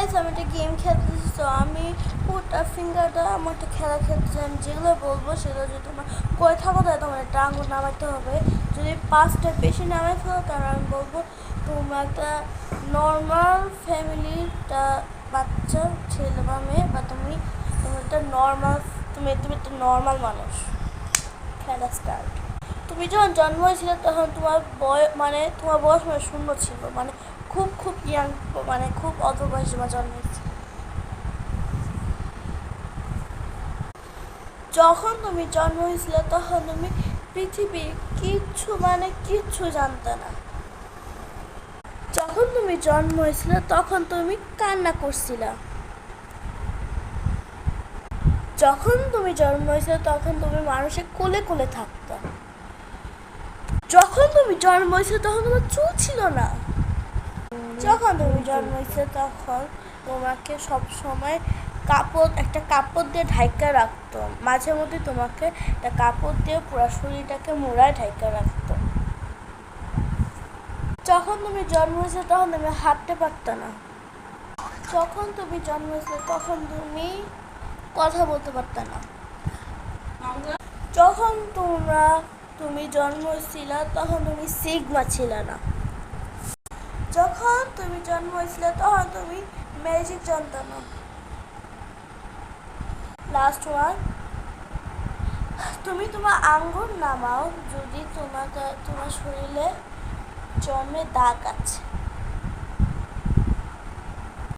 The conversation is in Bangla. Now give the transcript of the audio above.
গাইস, আমি একটা গেম খেলতেছি। তো আমি পুটা ফিঙ্গারটা আমার একটা খেলা খেলতেছি। আমি যেগুলো বলবো সেগুলো যদি তোমার করে থাকো তাহলে তোমার একটা আঙুল নামাইতে হবে। যদি 5টার বেশি নামাই ফেলো তাহলে আমি বলবো তোমার একটা নর্মাল ফ্যামিলিটা বাচ্চা ছেলে বা মেয়ে, বা তুমি একটা নর্মাল তুমি একটা নর্মাল মানুষ। খেলা স্টার্ট। তুমি যখন জন্ম হয়েছিলে তখন তোমার তোমার বয়স শূন্য ছিল, খুব খুব ইয়াং, খুব অল্প বয়সে জন্ম হয়েছিল। যখন তুমি জন্ম হয়েছিলে তখন তুমি পৃথিবীর কিচ্ছু জানতে না। যখন তুমি জন্ম হয়েছিলে তখন তুমি কান্না করছিলা। যখন তুমি জন্ম হয়েছিলে তখন তুমি মানুষের কোলে কোলে থাকতা। যখন তুমি জন্ম হয়েছিলে তখন তোমার চুল ছিল না। যখন তুমি জন্ম হয়েছিলে তখন তোমাকে সবসময় একটা কাপড় দিয়ে ঢাইকা রাখতো। মাঝে মধ্যে তোমাকে একটা কাপড় দিয়ে পুরো শরীরটাকে মোড়ায় ঢাইকা রাখতো। যখন তুমি জন্ম হয়েছিলে তখন তুমি হাঁটতে পারত না। যখন তুমি জন্ম হয়েছিলে তখন তুমি কথা বলতে পারত না। যখন তুমি জন্ম হয়েছিল তখন তুমি সিগমা ছিল না। যখন তুমি জন্ম হয়েছিল তখন তুমি ম্যাজিক জানতো না। লাস্ট ওয়ান, তুমি তোমার আঙ্গুল নামাও যদি তোমার শরীরে জন্মে দাগ আছে।